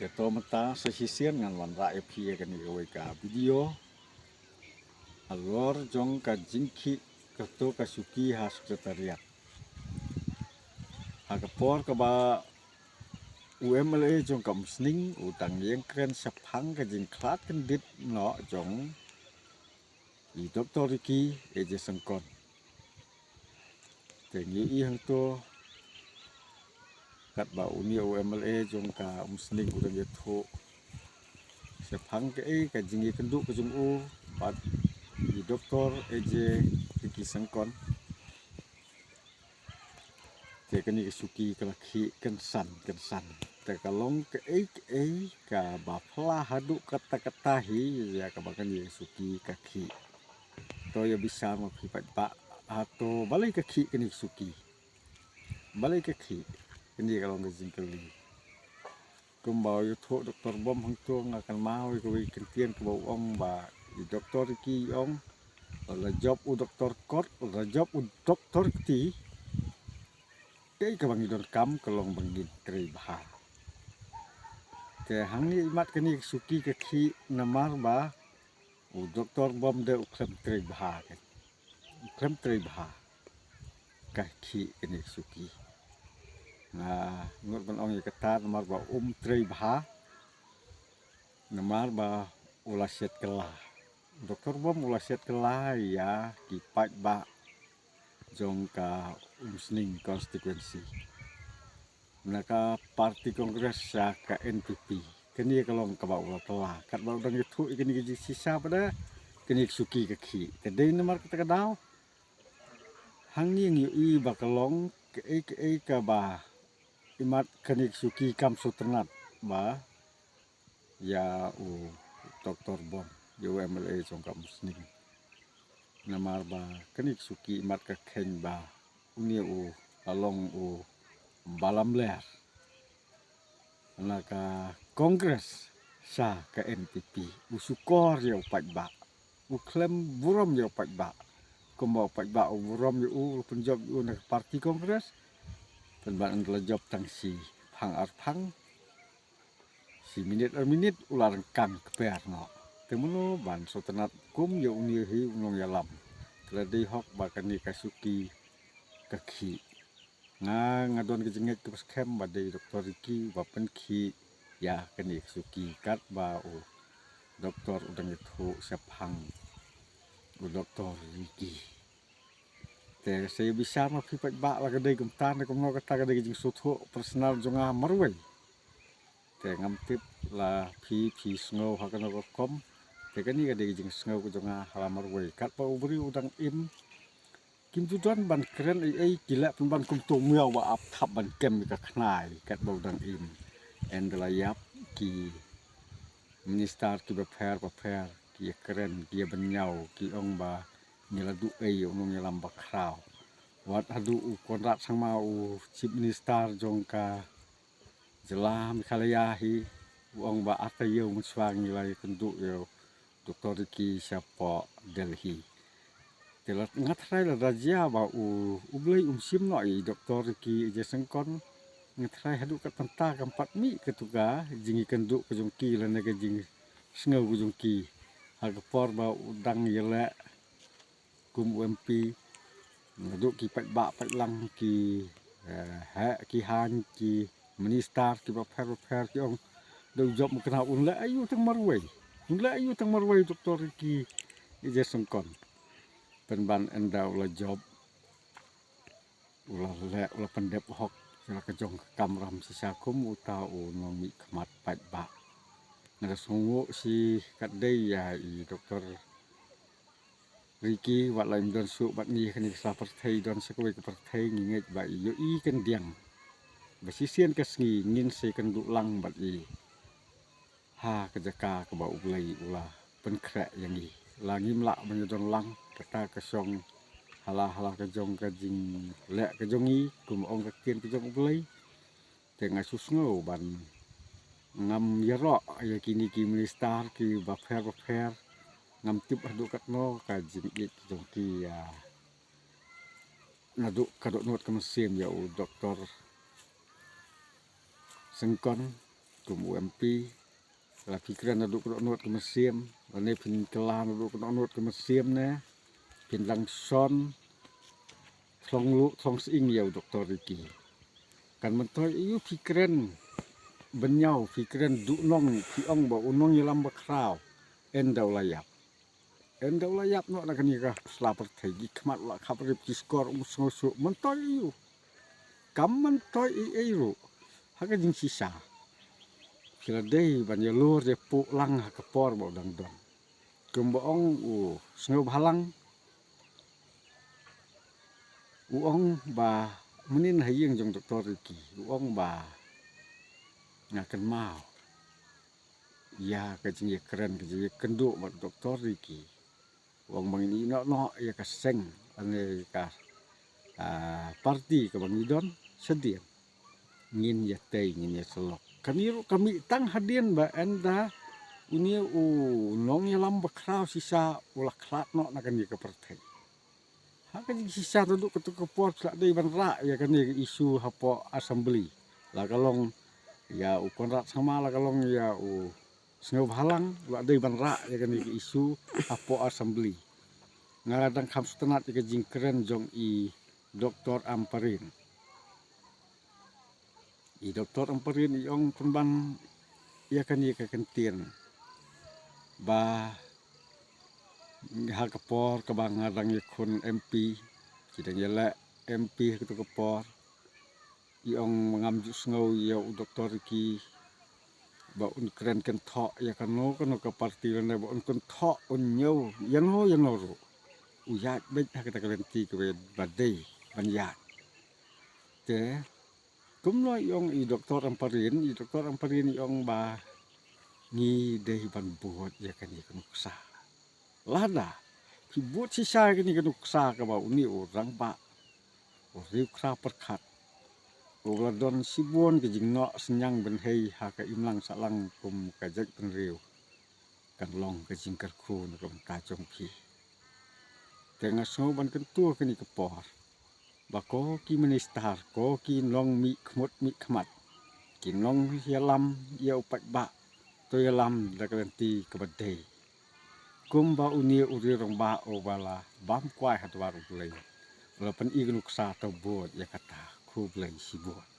Tetomata sesisian ngan wan rakyat pia kan ka video alor jong ka jingki kato kasuki ha sekretariat hagapor ka ba UMLA jong ka musning utang yang keren sapang ka jingklat kan dit no jong I Dr. Ricky eje sengkon tengi I hang to kat ba uni UMLA jong ka musning udang yeto sepang ke ka jingi kenduk ke jong u pat I Dr. eje Ricky sengkon te kani suki kelaki kensan te kalong ke ka ba plah haduk kata-katahi ya ka bakani suki kaki to ya bisa mapipat ba atau balai kaki kani suki balai kaki kani kalong jingkeli kumbau yu tho Dr. Bom hang tu ngakan mau ko kentien ko ong ba I Dr. Ki ong la job u Dr. Kot la job u Dr. Ti ke ka bangi don kam kalong bangi tri bha ke hang ni mat kani suki kaki namar ba u Dr. Bom de uklem tri bha uklem tri bha kaki kani suki nah ngut ban ong kata namar ba tri bha namar ba ulaset kelah Dr. Bom ulaset kelah ya kipat ba jong ka musning konstituensi naka parti kongres sa ka NPP kini kalong ka ba ulah kelah kat ba udang itu kini sisa pada kini suki kaki tadi namar kata kadau hanging yu ba kalong ke ka ba imat kini suki kam suternat ba ya u Dr. Bom UMLA jong ka musning namar ba kini suki imat ka khen ba uni u along u balam ler naka kongres sa ka NPP usukor yo pat ba u klem burom yo pat ba kumau pat ba u burom yo penjob u na parti kongres penban la job tang si phang ar phang si minit ular kang keper no temuno ban sotenat kum yo uni hi unong yalam tadi hok bakani kasuki kaki ngadon kejenget ke skem badai Dr. Ricky bapen ki ya kani kasuki kat ba u doktor udang itu sepang u Dr. Ricky te saya bisa mapipat ba la kadai gemtan ko no kata kadai jing sutho personal jonga marwai te ngamtip la phi snow hakana ko kom te kani kadai jing snow ko jonga halamar wai kat pa ubri udang im kim tuan ban keren ai gila ban kum tu miao ba ap thap ban kem ka khnai kat ba udang im endla yap ki minister ki ba pher ki keren ki benyau ki ong ba niladu ai unong yalam ba khrau wat hadu u konrat sama u chief minister jong ka jelam khalaya hi ong ba atayo muswang nilai kenduk yo Dr. Ricky siapa Delhi telat ngatrai la raja ba u ublai sim no I Dr. Ricky je sengkon ngatrai hadu ka tenta kampat mi ketuga jingi kenduk ke jongki la naga jing sneu ke jongki hagapor ba udang yele kum UMP ngaduk ki pat ba pat lang ki ki han ki minister ki ba pher ki ong do job mukna unla ayu tang marwai Dr. Ricky je sengkon penban enda ula job ula pendep hok sila kejong kamram sisakum uta nong mi kemat pat ba ngada sungu si kadai ya I Dr. Ricky wat laim don su bat ni kani sa partai don sekoi ke partai nginget ba yo I kan diang basisian kasngi ngin se kan du lang bat I ha kejaka ke ba ublai ula penkrek yang I langim lak menyodon lang kata kesong hala kejong kajing lek kejongi kum ong kakien kejong ublai tengah susngo ban ngam yerok ya kini ki minister ki ba pher ngam tip hadu katno kajing ik kejong ki ya ngaduk kadok not kemesim ya u Dr. Sengkon kum UMP la pikiran aduk not ke mesim ane pin kelan aduk not ke mesim ne pin lang son thong lu thong sing yau doktor iki kan mentoy iu pikiran benyau pikiran du nong pi ong ba unong yelam ba kraw endau layap no na kani ka slapar thai gi khmat la khaprip ki skor so mentoy iu kam mentoy i ru haka jing sisa kila dei ban ya lur je pu lang ha ka por ba dang dong kum ba ong sngob halang ong ba menin hayeng jong doktor iki ong ba ngakan mau ya ka jing keren ka jing kendu ba doktor iki ong bang ni no ya ka seng ane ka parti ka bang idon sedien ngin ya tei ngin ya selok kami tang hadien ba enda unia nong yalam bakraw sisa ulah klat no na kan ka pertai haka sisa tu ke por sak dei ban ra ya kan isu hapo assembly la kalong ya konrat sama la kalong ya sneu halang la dei ban ra ya kan isu hapo assembly ngaradang kham stenat ke jing keren jong i Dr. Amparin Dr. Amparin ong penban ia kan ia kentien ba hal kepor ke bang ngadang ikun MP kidang yala MP ke kepor iong mengamju sngo ya doktor iki ba un keren ken thok ya kan no ke parti ne ba un kun thok un nyau yan ho ru uyat bet ha kita kalenti ke badai banyak te kum lo iong i Dr. Amparin iong ba ngi dei ban buat ya kan ikan uksa lada ki buat sisa kan ikan uksa ka ba uni orang ba riu kra perkhat Uladon sibon ke jing no senyang ben hei ha ka imlang salang kum ka jak pen riu kan long ke jing kar khu na kum ka jong phi tenga so ban kan tu ke ni ke por ba ko ki minister ko ki long mi khmat ki long yalam ya upat ba to yalam da kalenti ke badai kum ba uni uri rong ba o bala bam kwai hat waru play la pen ignuk sa to bot ya kata khu play sibot